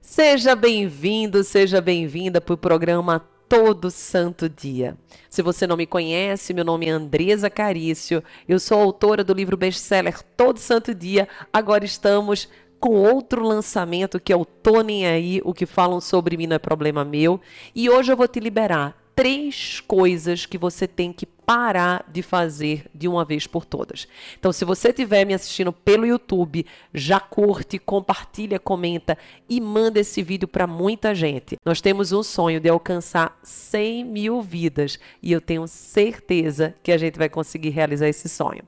Seja bem-vindo, seja bem-vinda para o programa Todo Santo Dia. Se você não me conhece, meu nome é Andresa Carício, eu sou autora do livro best-seller Todo Santo Dia. Agora estamos com outro lançamento que é o Tô Nem Aí, o que falam sobre mim não é problema meu. E hoje eu vou te liberar 3 coisas que você tem que parar de fazer de uma vez por todas. Então, se você estiver me assistindo pelo YouTube, já curte, compartilha, comenta e manda esse vídeo para muita gente. Nós temos um sonho de alcançar 100 mil vidas e eu tenho certeza que a gente vai conseguir realizar esse sonho.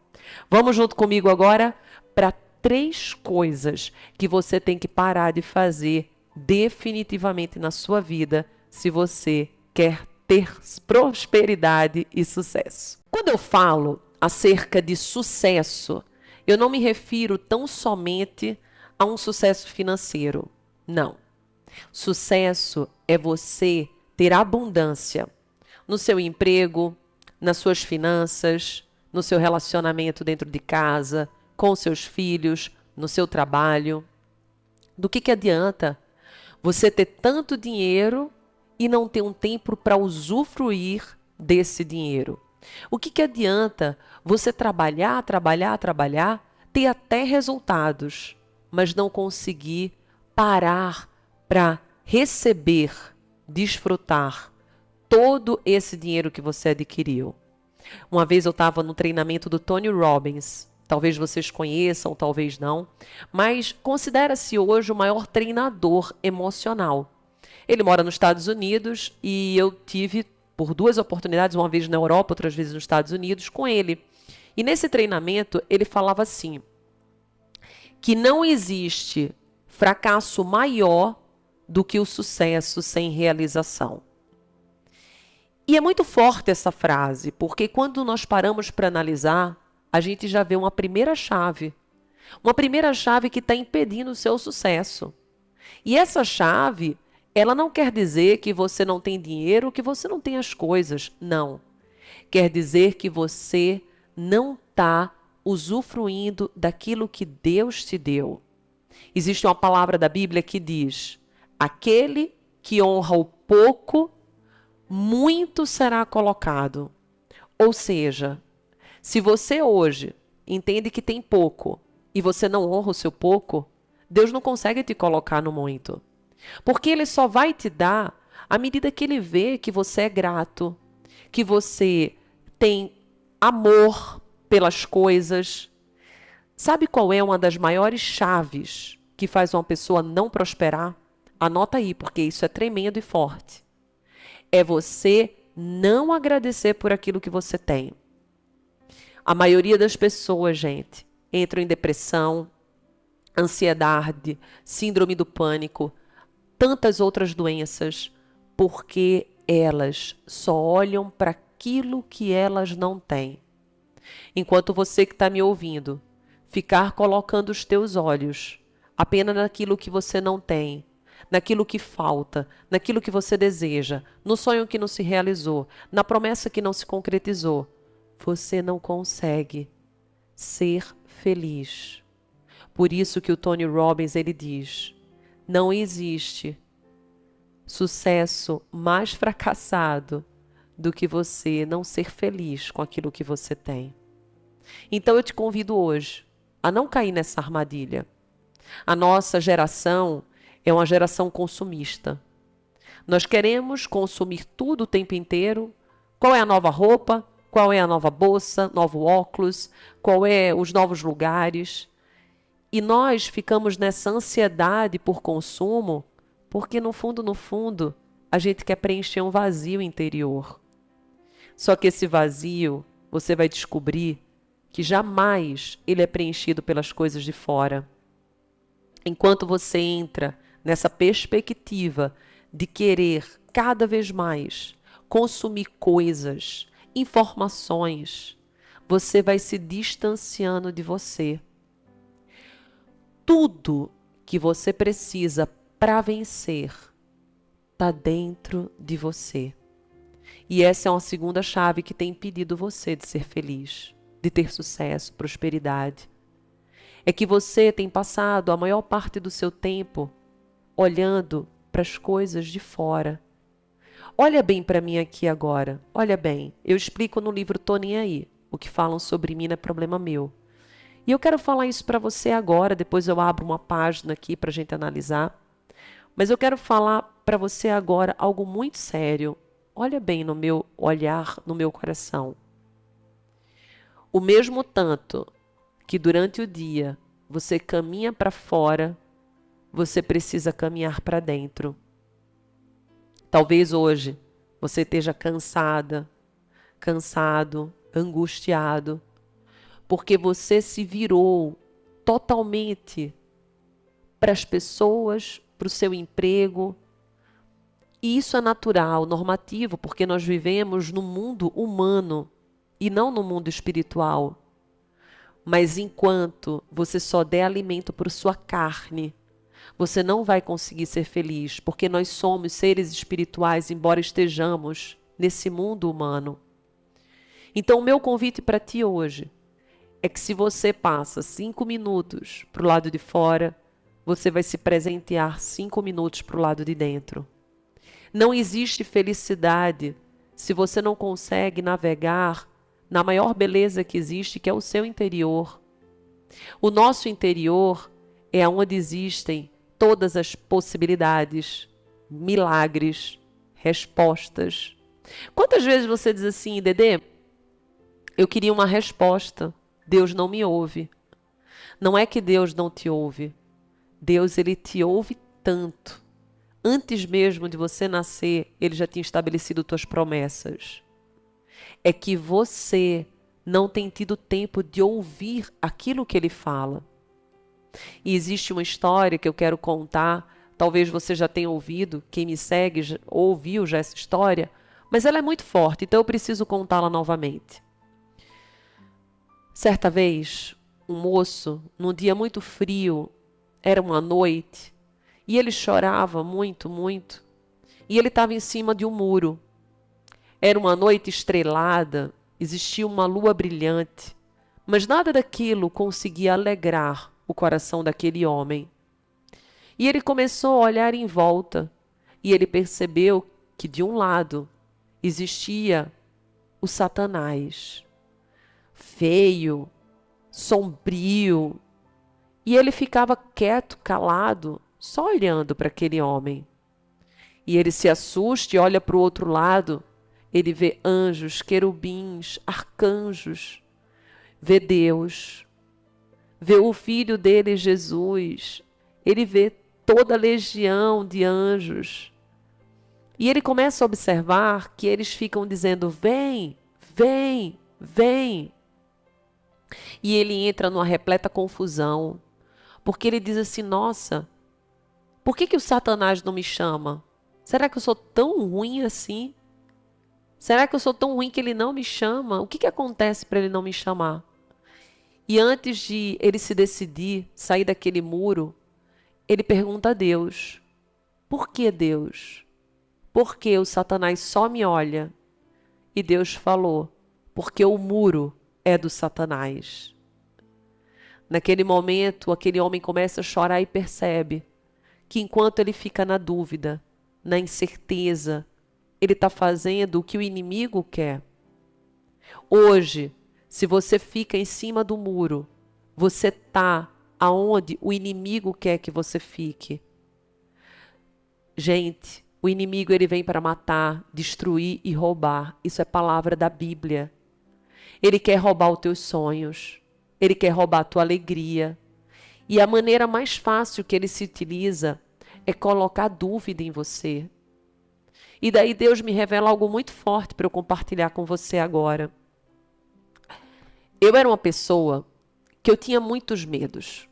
Vamos junto comigo agora para 3 coisas que você tem que parar de fazer definitivamente na sua vida se você quer ter prosperidade e sucesso. Quando eu falo acerca de sucesso, eu não me refiro tão somente a um sucesso financeiro. Não. Sucesso é você ter abundância no seu emprego, nas suas finanças, no seu relacionamento dentro de casa, com seus filhos, no seu trabalho. Do que adianta você ter tanto dinheiro e não ter um tempo para usufruir desse dinheiro? O que adianta você trabalhar, ter até resultados, mas não conseguir parar para receber, desfrutar todo esse dinheiro que você adquiriu? Uma vez eu estava no treinamento do Tony Robbins. Talvez vocês conheçam, talvez não, mas considera-se hoje o maior treinador emocional. Ele mora nos Estados Unidos e eu tive por 2 oportunidades, uma vez na Europa, outras vezes nos Estados Unidos, com ele. E nesse treinamento ele falava assim, que não existe fracasso maior do que o sucesso sem realização. E é muito forte essa frase, porque quando nós paramos para analisar, a gente já vê uma primeira chave que está impedindo o seu sucesso. E essa chave, ela não quer dizer que você não tem dinheiro, que você não tem as coisas. Não. Quer dizer que você não está usufruindo daquilo que Deus te deu. Existe uma palavra da Bíblia que diz: aquele que honra o pouco, muito será colocado. Ou seja, se você hoje entende que tem pouco e você não honra o seu pouco, Deus não consegue te colocar no muito. Porque Ele só vai te dar à medida que Ele vê que você é grato, que você tem amor pelas coisas. Sabe qual é uma das maiores chaves que faz uma pessoa não prosperar? Anota aí, porque isso é tremendo e forte. É você não agradecer por aquilo que você tem. A maioria das pessoas, gente, entram em depressão, ansiedade, síndrome do pânico, tantas outras doenças, porque elas só olham para aquilo que elas não têm. Enquanto você que está me ouvindo, ficar colocando os teus olhos apenas naquilo que você não tem, naquilo que falta, naquilo que você deseja, no sonho que não se realizou, na promessa que não se concretizou, você não consegue ser feliz. Por isso que o Tony Robbins ele diz: não existe sucesso mais fracassado do que você não ser feliz com aquilo que você tem. Então eu te convido hoje a não cair nessa armadilha. A nossa geração é uma geração consumista. Nós queremos consumir tudo o tempo inteiro. Qual é a nova roupa? Qual é a nova bolsa, novo óculos? Qual é os novos lugares? E nós ficamos nessa ansiedade por consumo, porque no fundo, a gente quer preencher um vazio interior. Só que esse vazio, você vai descobrir que jamais ele é preenchido pelas coisas de fora. Enquanto você entra nessa perspectiva de querer cada vez mais consumir coisas, informações, você vai se distanciando de você. Tudo que você precisa para vencer está dentro de você. E essa é uma segunda chave que tem impedido você de ser feliz, de ter sucesso, prosperidade. É que você tem passado a maior parte do seu tempo olhando para as coisas de fora. Olha bem para mim aqui agora. Olha bem. Eu explico no livro Tô Nem Aí. O que falam sobre mim não é problema meu. E eu quero falar isso para você agora. Depois eu abro uma página aqui para a gente analisar. Mas eu quero falar para você agora algo muito sério. Olha bem no meu olhar, no meu coração. O mesmo tanto que durante o dia você caminha para fora, você precisa caminhar para dentro. Talvez hoje você esteja cansada, cansado, angustiado, porque você se virou totalmente para as pessoas, para o seu emprego. E isso é natural, normativo, porque nós vivemos no mundo humano e não no mundo espiritual. Mas enquanto você só der alimento para sua carne, você não vai conseguir ser feliz, porque nós somos seres espirituais, embora estejamos nesse mundo humano. Então, o meu convite para ti hoje é que se você passa 5 minutos para o lado de fora, você vai se presentear 5 minutos para o lado de dentro. Não existe felicidade se você não consegue navegar na maior beleza que existe, que é o seu interior. O nosso interior é onde existem todas as possibilidades, milagres, respostas. Quantas vezes você diz assim, Dedê, eu queria uma resposta, Deus não me ouve. Não é que Deus não te ouve. Deus, ele te ouve tanto. Antes mesmo de você nascer, ele já tinha estabelecido tuas promessas. É que você não tem tido tempo de ouvir aquilo que ele fala. E existe uma história que eu quero contar, talvez você já tenha ouvido, quem me segue já ouviu já essa história, mas ela é muito forte, então eu preciso contá-la novamente. Certa vez, um moço, num dia muito frio, era uma noite, e ele chorava muito, muito, e ele estava em cima de um muro. Era uma noite estrelada, existia uma lua brilhante, mas nada daquilo conseguia alegrar o coração daquele homem. E ele começou a olhar em volta, e ele percebeu que de um lado existia o Satanás, feio, sombrio, e ele ficava quieto, calado, só olhando para aquele homem. E ele se assusta e olha para o outro lado, ele vê anjos, querubins, arcanjos, vê Deus, vê o filho dele, Jesus, ele vê toda a legião de anjos. E ele começa a observar que eles ficam dizendo, vem, vem, vem. E ele entra numa repleta confusão, porque ele diz assim, nossa, por que o Satanás não me chama? Será que eu sou tão ruim assim? Será que eu sou tão ruim que ele não me chama? O que acontece para ele não me chamar? E antes de ele se decidir, sair daquele muro, ele pergunta a Deus, por que Deus? Por que o Satanás só me olha? E Deus falou, porque o muro é do Satanás. Naquele momento, aquele homem começa a chorar e percebe que enquanto ele fica na dúvida, na incerteza, ele está fazendo o que o inimigo quer. Hoje, se você fica em cima do muro, você está aonde o inimigo quer que você fique. Gente, o inimigo ele vem para matar, destruir e roubar. Isso é palavra da Bíblia. Ele quer roubar os teus sonhos. Ele quer roubar a tua alegria. E a maneira mais fácil que ele se utiliza é colocar dúvida em você. E daí Deus me revela algo muito forte para eu compartilhar com você agora. Eu era uma pessoa que eu tinha muitos medos.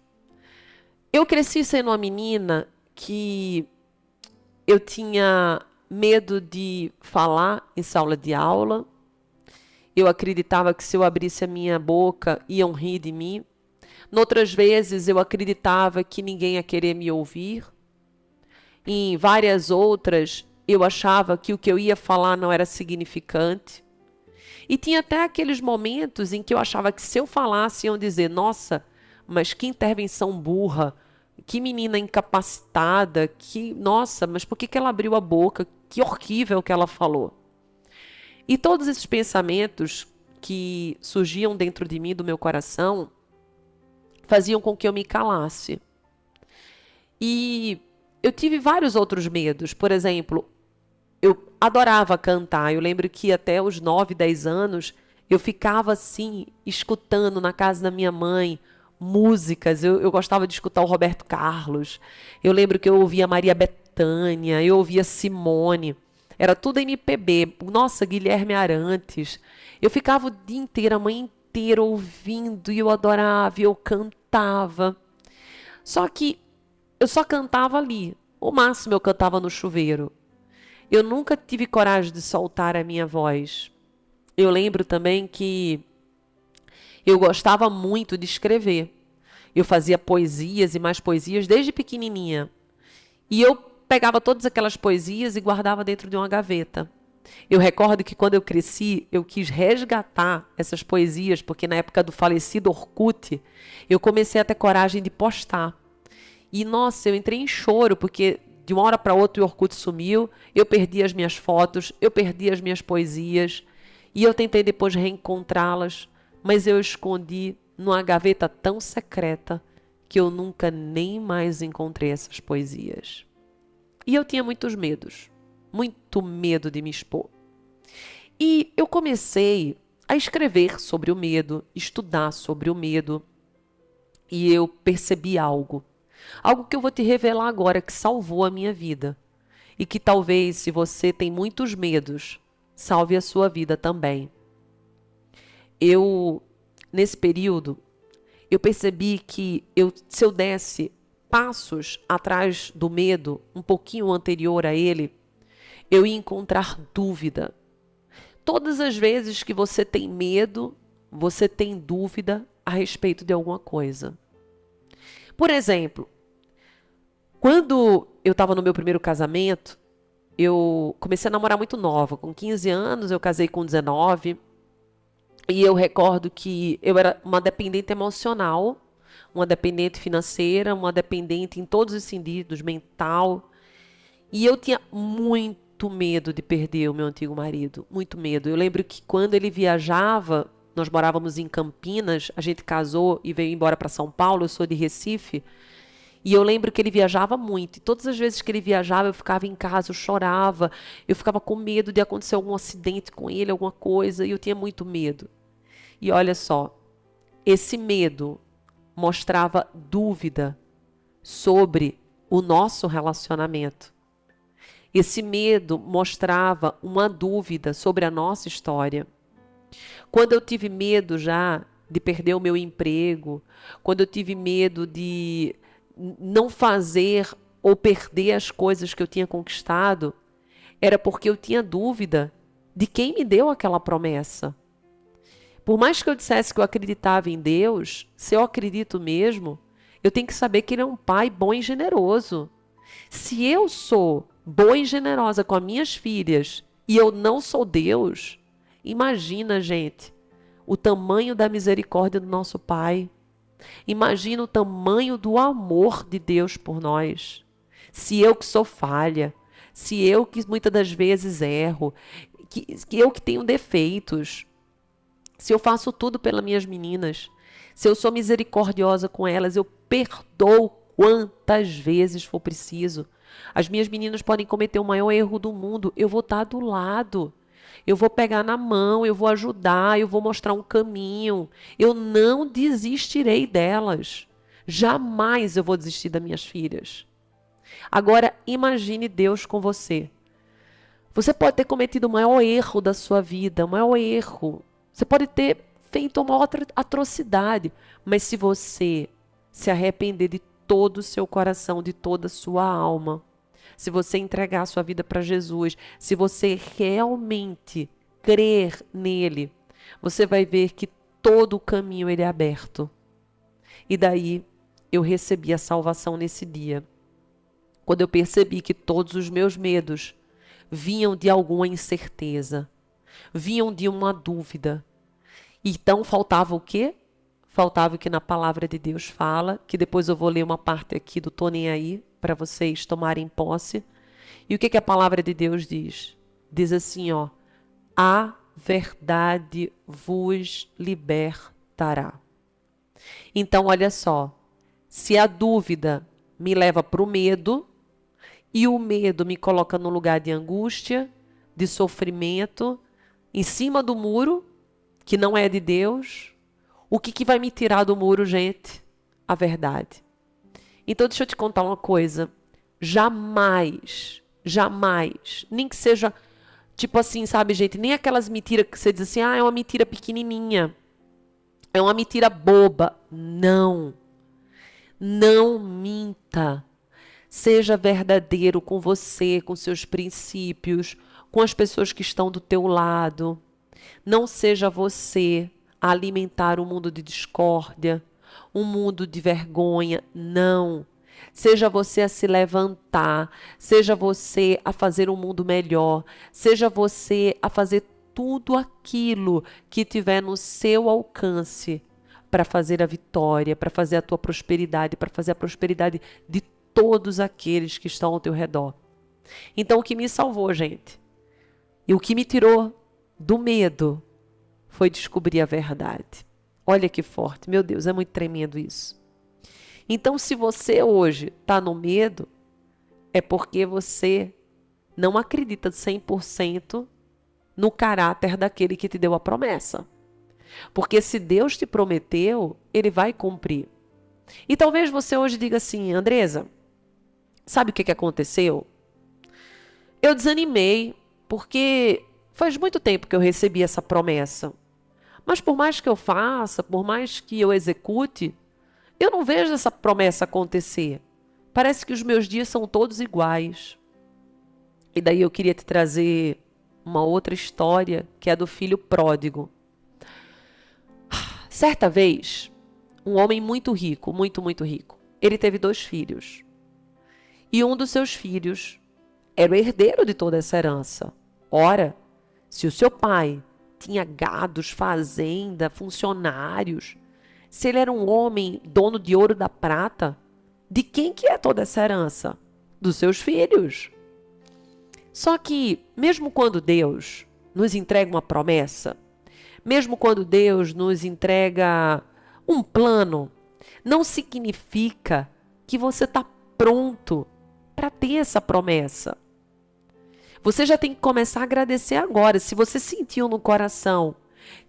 Eu cresci sendo uma menina que eu tinha medo de falar em sala de aula. Eu acreditava que se eu abrisse a minha boca, iam rir de mim. Noutras vezes, eu acreditava que ninguém ia querer me ouvir. Em várias outras, eu achava que o que eu ia falar não era significante. E tinha até aqueles momentos em que eu achava que se eu falasse, iam dizer, nossa, mas que intervenção burra, que menina incapacitada, nossa, mas por que ela abriu a boca? Que horrível que ela falou. E todos esses pensamentos que surgiam dentro de mim, do meu coração, faziam com que eu me calasse. E eu tive vários outros medos. Por exemplo, eu adorava cantar. Eu lembro que até os 9, 10 anos, eu ficava assim, escutando na casa da minha mãe músicas. Eu gostava de escutar o Roberto Carlos. Eu lembro que eu ouvia Maria Bethânia, eu ouvia Simone. Era tudo MPB. Nossa, Guilherme Arantes. Eu ficava o dia inteiro, a manhã inteira ouvindo, e eu adorava, e eu cantava. Só que eu só cantava ali. O máximo eu cantava no chuveiro. Eu nunca tive coragem de soltar a minha voz. Eu lembro também que eu gostava muito de escrever. Eu fazia poesias e mais poesias desde pequenininha. E eu pegava todas aquelas poesias e guardava dentro de uma gaveta. Eu recordo que quando eu cresci, eu quis resgatar essas poesias, porque na época do falecido Orkut, eu comecei a ter coragem de postar. E, nossa, eu entrei em choro, porque de uma hora para outra o Orkut sumiu, eu perdi as minhas fotos, eu perdi as minhas poesias, e eu tentei depois reencontrá-las, mas eu escondi numa gaveta tão secreta que eu nunca nem mais encontrei essas poesias. E eu tinha muitos medos, muito medo de me expor. E eu comecei a escrever sobre o medo, estudar sobre o medo, e eu percebi algo. Algo que eu vou te revelar agora, que salvou a minha vida. E que talvez, se você tem muitos medos, salve a sua vida também. Nesse período, eu percebi que se eu desse passos atrás do medo, um pouquinho anterior a ele, eu ia encontrar dúvida. Todas as vezes que você tem medo, você tem dúvida a respeito de alguma coisa. Por exemplo, quando eu estava no meu primeiro casamento, eu comecei a namorar muito nova. Com 15 anos, eu casei com 19. E eu recordo que eu era uma dependente emocional, uma dependente financeira, uma dependente em todos os sentidos, mental. E eu tinha muito medo de perder o meu antigo marido, muito medo. Eu lembro que quando ele viajava, nós morávamos em Campinas, a gente casou e veio embora para São Paulo, eu sou de Recife. E eu lembro que ele viajava muito. E todas as vezes que ele viajava, eu ficava em casa, eu chorava. Eu ficava com medo de acontecer algum acidente com ele, alguma coisa. E eu tinha muito medo. E olha só, esse medo mostrava dúvida sobre o nosso relacionamento. Esse medo mostrava uma dúvida sobre a nossa história. Quando eu tive medo já de perder o meu emprego, quando eu tive medo de não fazer ou perder as coisas que eu tinha conquistado, era porque eu tinha dúvida de quem me deu aquela promessa. Por mais que eu dissesse que eu acreditava em Deus, se eu acredito mesmo, eu tenho que saber que Ele é um Pai bom e generoso. Se eu sou boa e generosa com as minhas filhas e eu não sou Deus, imagina, gente, o tamanho da misericórdia do nosso Pai. Imagina o tamanho do amor de Deus por nós. Se eu que sou falha, se eu que muitas das vezes erro, que eu que tenho defeitos, se eu faço tudo pelas minhas meninas, se eu sou misericordiosa com elas, eu perdoo quantas vezes for preciso. As minhas meninas podem cometer o maior erro do mundo, eu vou estar do lado. Eu vou pegar na mão, eu vou ajudar, eu vou mostrar um caminho. Eu não desistirei delas. Jamais eu vou desistir das minhas filhas. Agora, imagine Deus com você. Você pode ter cometido o maior erro da sua vida, o maior erro. Você pode ter feito uma outra atrocidade. Mas se você se arrepender de todo o seu coração, de toda a sua alma, se você entregar a sua vida para Jesus, se você realmente crer nele, você vai ver que todo o caminho ele é aberto. E daí eu recebi a salvação nesse dia. Quando eu percebi que todos os meus medos vinham de alguma incerteza, vinham de uma dúvida. Então faltava o quê? faltava o que na palavra de Deus fala, que depois eu vou ler uma parte aqui do Tô Nem Aí, para vocês tomarem posse. E o que que a palavra de Deus diz? Diz assim, ó: a verdade vos libertará. Então, olha só, se a dúvida me leva para o medo, e o medo me coloca no lugar de angústia, de sofrimento, em cima do muro, que não é de Deus, o que vai me tirar do muro, gente? A verdade. Então, deixa eu te contar uma coisa. Jamais, jamais, nem que seja, tipo assim, sabe, gente, nem aquelas mentiras que você diz assim, é uma mentira pequenininha, é uma mentira boba. Não. Não minta. Seja verdadeiro com você, com seus princípios, com as pessoas que estão do teu lado. Não seja você a alimentar um mundo de discórdia, um mundo de vergonha. Não. Seja você a se levantar, seja você a fazer um mundo melhor, seja você a fazer tudo aquilo que tiver no seu alcance para fazer a vitória, para fazer a tua prosperidade, para fazer a prosperidade de todos aqueles que estão ao teu redor. Então, o que me salvou, gente, e o que me tirou do medo foi descobrir a verdade. Olha que forte, meu Deus, é muito tremendo isso. Então, se você hoje está no medo, é porque você não acredita 100% no caráter daquele que te deu a promessa. Porque se Deus te prometeu, Ele vai cumprir. E talvez você hoje diga assim, Andresa, sabe o que aconteceu? Eu desanimei, porque faz muito tempo que eu recebi essa promessa. Mas por mais que eu faça, por mais que eu execute, eu não vejo essa promessa acontecer. Parece que os meus dias são todos iguais. E daí eu queria te trazer uma outra história, que é a do filho pródigo. Certa vez, um homem muito rico, muito rico, ele teve 2 filhos. E um dos seus filhos era o herdeiro de toda essa herança. Ora, se o seu pai tinha gados, fazenda, funcionários, se ele era um homem dono de ouro e da prata, de quem que é toda essa herança? Dos seus filhos. Só que, mesmo quando Deus nos entrega uma promessa, mesmo quando Deus nos entrega um plano, não significa que você está pronto para ter essa promessa. Você já tem que começar a agradecer agora. Se você sentiu no coração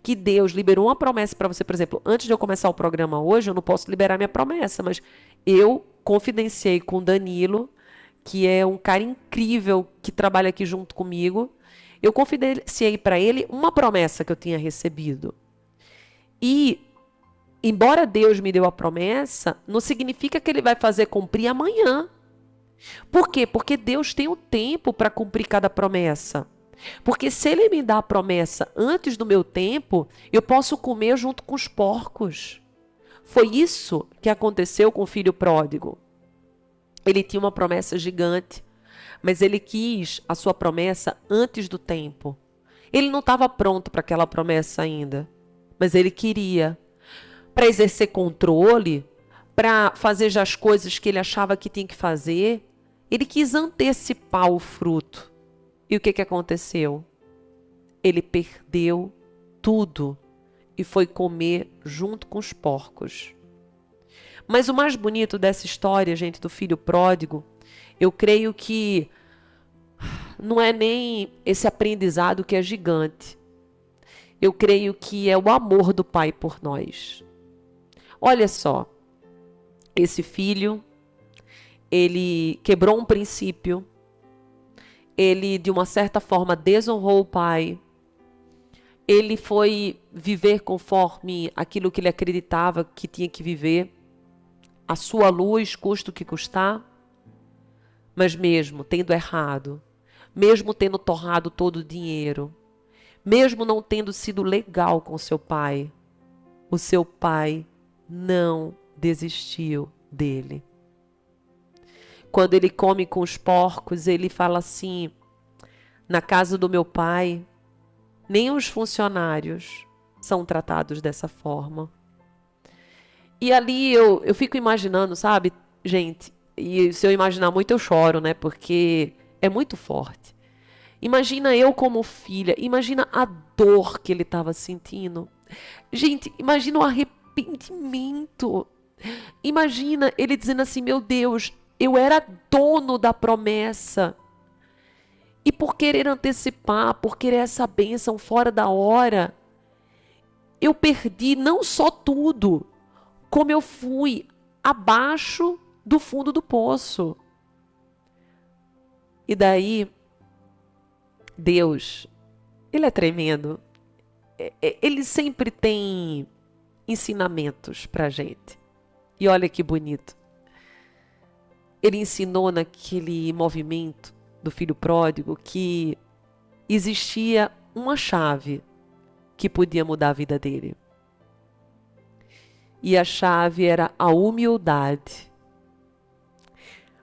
que Deus liberou uma promessa para você, por exemplo, antes de eu começar o programa hoje, eu não posso liberar minha promessa, mas eu confidenciei com Danilo, que é um cara incrível que trabalha aqui junto comigo. Eu confidenciei para ele uma promessa que eu tinha recebido. E, embora Deus me deu a promessa, não significa que ele vai fazer cumprir amanhã. Por quê? Porque Deus tem o tempo para cumprir cada promessa. Porque se ele me dá a promessa antes do meu tempo, eu posso comer junto com os porcos. Foi isso que aconteceu com o filho pródigo. Ele tinha uma promessa gigante, mas ele quis a sua promessa antes do tempo. Ele não estava pronto para aquela promessa ainda, mas ele queria. Para exercer controle, para fazer já as coisas que ele achava que tinha que fazer, ele quis antecipar o fruto. E o que aconteceu? Ele perdeu tudo e foi comer junto com os porcos. Mas o mais bonito dessa história, gente, do filho pródigo, eu creio que não é nem esse aprendizado que é gigante. Eu creio que é o amor do pai por nós. Olha só, esse filho, ele quebrou um princípio, ele de uma certa forma desonrou o pai, ele foi viver conforme aquilo que ele acreditava que tinha que viver, a sua luz, custe o que custar, mas mesmo tendo errado, mesmo tendo torrado todo o dinheiro, mesmo não tendo sido legal com seu pai, o seu pai não desistiu dele. Quando ele come com os porcos, ele fala assim: na casa do meu pai, nem os funcionários são tratados dessa forma. E ali eu fico imaginando, sabe, gente, e se eu imaginar muito eu choro, né? Porque é muito forte. Imagina eu como filha, imagina a dor que ele estava sentindo. Gente, imagina o arrependimento. Imagina ele dizendo assim: meu Deus, eu era dono da promessa. E por querer antecipar, por querer essa bênção fora da hora, eu perdi não só tudo, como eu fui abaixo do fundo do poço. E daí, Deus, ele é tremendo. Ele sempre tem ensinamentos pra gente. E olha que bonito. Ele ensinou naquele movimento do filho pródigo que existia uma chave que podia mudar a vida dele. E a chave era a humildade.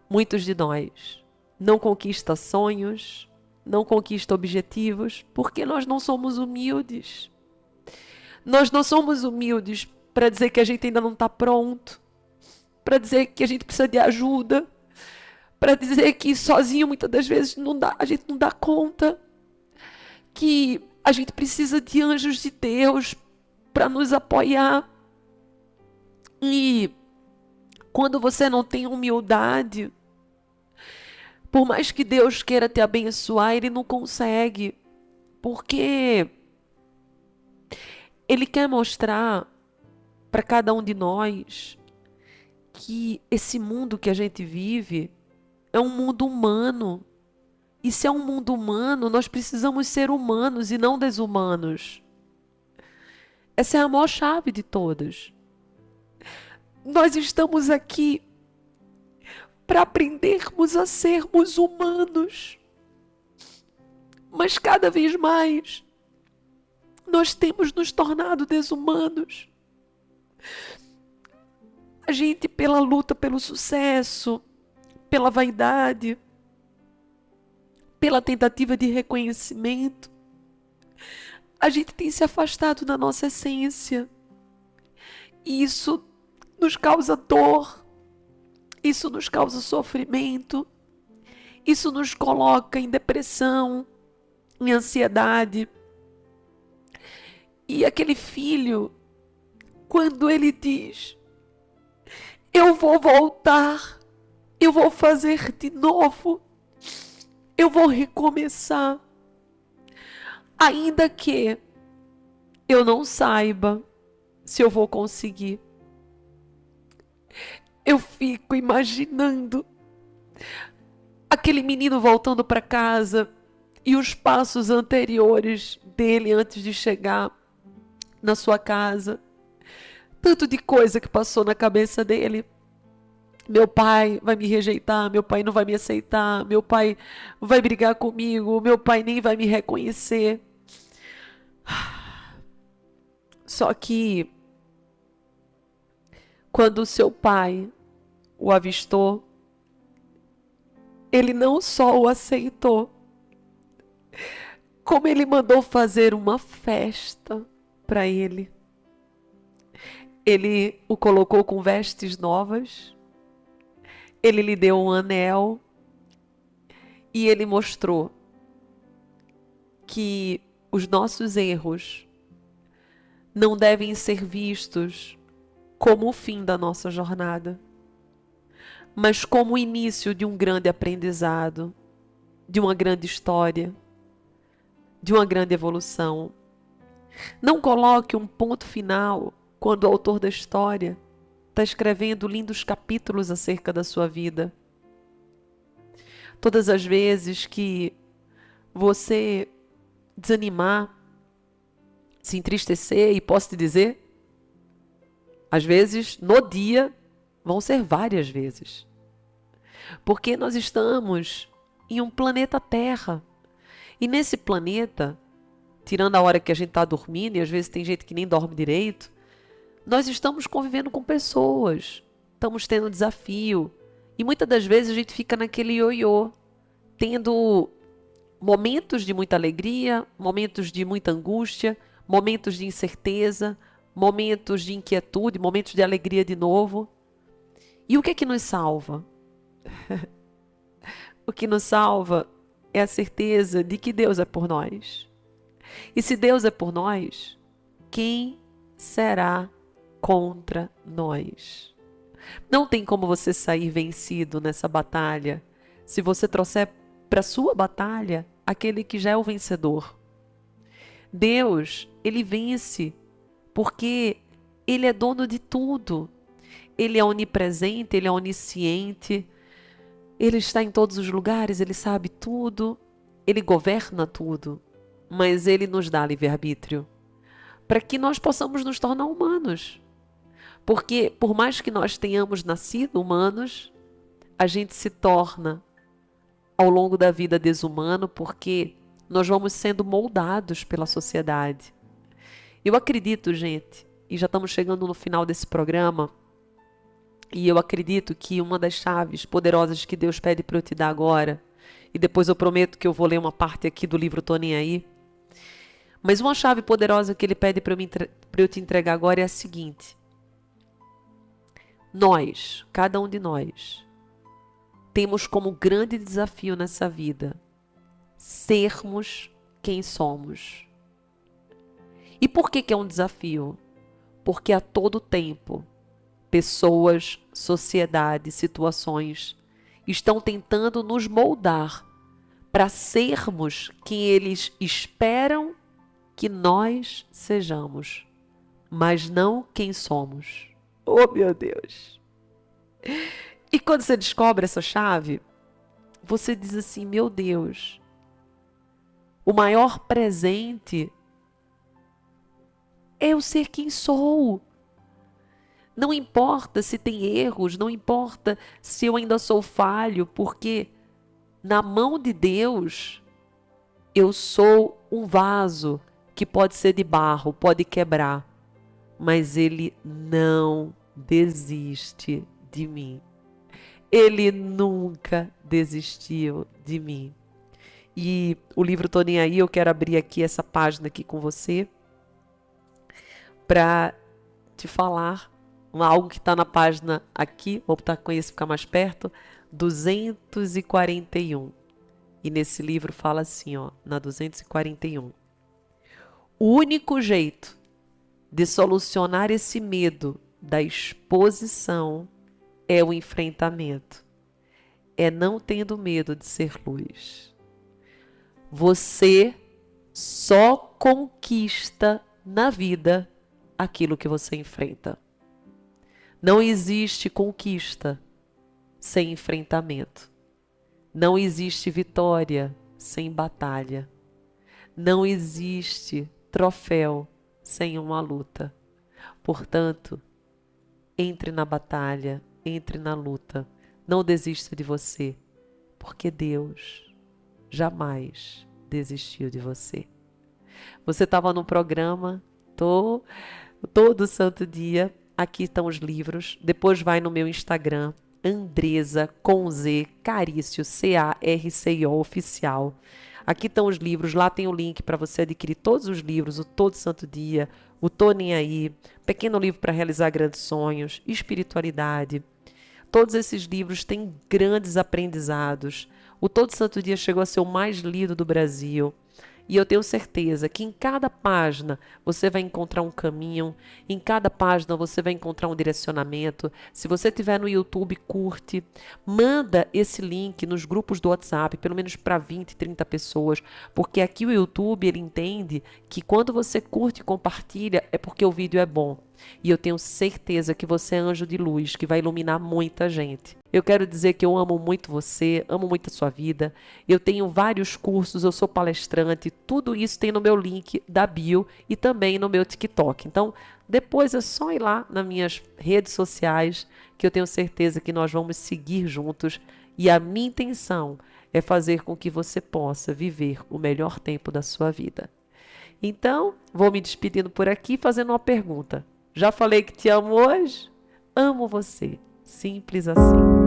Muitos de nós não conquistam sonhos, não conquistam objetivos, porque nós não somos humildes. Nós não somos humildes para dizer que a gente ainda não está pronto, para dizer que a gente precisa de ajuda, para dizer que sozinho muitas das vezes não dá, a gente não dá conta, que a gente precisa de anjos de Deus para nos apoiar. E quando você não tem humildade, por mais que Deus queira te abençoar, Ele não consegue, porque Ele quer mostrar para cada um de nós que esse mundo que a gente vive é um mundo humano. E se é um mundo humano, nós precisamos ser humanos e não desumanos. Essa é a maior chave de todas. Nós estamos aqui para aprendermos a sermos humanos. Mas cada vez mais nós temos nos tornado desumanos. A gente, pela luta pelo sucesso, pela vaidade, pela tentativa de reconhecimento, a gente tem se afastado da nossa essência. E isso nos causa dor, isso nos causa sofrimento, isso nos coloca em depressão, em ansiedade. E aquele filho, quando ele diz: eu vou voltar, eu vou fazer de novo, eu vou recomeçar, ainda que eu não saiba se eu vou conseguir. Eu fico imaginando aquele menino voltando para casa e os passos anteriores dele antes de chegar na sua casa. Tanto de coisa que passou na cabeça dele. Meu pai vai me rejeitar, meu pai não vai me aceitar, meu pai vai brigar comigo, meu pai nem vai me reconhecer. Só que quando o seu pai o avistou, ele não só o aceitou, como ele mandou fazer uma festa para ele. Ele o colocou com vestes novas, ele lhe deu um anel e ele mostrou que os nossos erros não devem ser vistos como o fim da nossa jornada, mas como o início de um grande aprendizado, de uma grande história, de uma grande evolução. Não coloque um ponto final quando o autor da história está escrevendo lindos capítulos acerca da sua vida. Todas as vezes que você desanimar, se entristecer, e posso te dizer, às vezes, no dia, vão ser várias vezes. Porque nós estamos em um planeta Terra. E nesse planeta, tirando a hora que a gente está dormindo, e às vezes tem gente que nem dorme direito, nós estamos convivendo com pessoas, estamos tendo desafio. E muitas das vezes a gente fica naquele ioiô, tendo momentos de muita alegria, momentos de muita angústia, momentos de incerteza, momentos de inquietude, momentos de alegria de novo. E o que é que nos salva? O que nos salva é a certeza de que Deus é por nós. E se Deus é por nós, quem será contra nós? Não tem como você sair vencido nessa batalha se você trouxer para sua batalha aquele que já é o vencedor. Deus, ele vence porque ele é dono de tudo. Ele é onipresente, ele é onisciente, ele está em todos os lugares, ele sabe tudo, ele governa tudo, mas ele nos dá livre-arbítrio para que nós possamos nos tornar humanos. Porque por mais que nós tenhamos nascido humanos, a gente se torna ao longo da vida desumano porque nós vamos sendo moldados pela sociedade. Eu acredito, gente, e já estamos chegando no final desse programa, e eu acredito que uma das chaves poderosas que Deus pede para eu te dar agora, e depois eu prometo que eu vou ler uma parte aqui do livro Tô Nem Aí, mas uma chave poderosa que Ele pede para eu te entregar agora é a seguinte: nós, cada um de nós, temos como grande desafio nessa vida sermos quem somos. E por que é um desafio? Porque a todo tempo, pessoas, sociedade, situações estão tentando nos moldar para sermos quem eles esperam que nós sejamos, mas não quem somos. Oh, meu Deus! E quando você descobre essa chave, você diz assim: meu Deus, o maior presente é eu ser quem sou. Não importa se tem erros, não importa se eu ainda sou falho, porque na mão de Deus eu sou um vaso que pode ser de barro, pode quebrar, mas Ele não desiste de mim. Ele nunca desistiu de mim. E o livro Tô Nem Aí, eu quero abrir aqui essa página aqui com você para te falar algo que está na página aqui, vou botar com isso ficar mais perto, 241. E nesse livro fala assim, ó, na 241. O único jeito de solucionar esse medo da exposição é o enfrentamento. É não tendo medo de ser luz. Você só conquista na vida aquilo que você enfrenta. Não existe conquista sem enfrentamento. Não existe vitória sem batalha. Não existe troféu sem uma luta. Portanto, entre na batalha, entre na luta. Não desista de você, porque Deus jamais desistiu de você. Você estava no programa todo santo dia. Aqui estão os livros. Depois vai no meu Instagram, Andresa com Z, Carício, CARCIO oficial. Aqui estão os livros, lá tem o link para você adquirir todos os livros, o Todo Santo Dia, o Tô Nem Aí, Pequeno Livro para Realizar Grandes Sonhos, Espiritualidade. Todos esses livros têm grandes aprendizados. O Todo Santo Dia chegou a ser o mais lido do Brasil. E eu tenho certeza que em cada página você vai encontrar um caminho, em cada página você vai encontrar um direcionamento. Se você estiver no YouTube, curte, manda esse link nos grupos do WhatsApp, pelo menos para 20, 30 pessoas, porque aqui o YouTube ele entende que quando você curte e compartilha é porque o vídeo é bom. E eu tenho certeza que você é anjo de luz, que vai iluminar muita gente. Eu quero dizer que eu amo muito você, amo muito a sua vida. Eu tenho vários cursos, eu sou palestrante, tudo isso tem no meu link da bio e também no meu TikTok. Então, depois é só ir lá nas minhas redes sociais, que eu tenho certeza que nós vamos seguir juntos. E a minha intenção é fazer com que você possa viver o melhor tempo da sua vida. Então, vou me despedindo por aqui, fazendo uma pergunta. Já falei que te amo hoje? Amo você. Simples assim.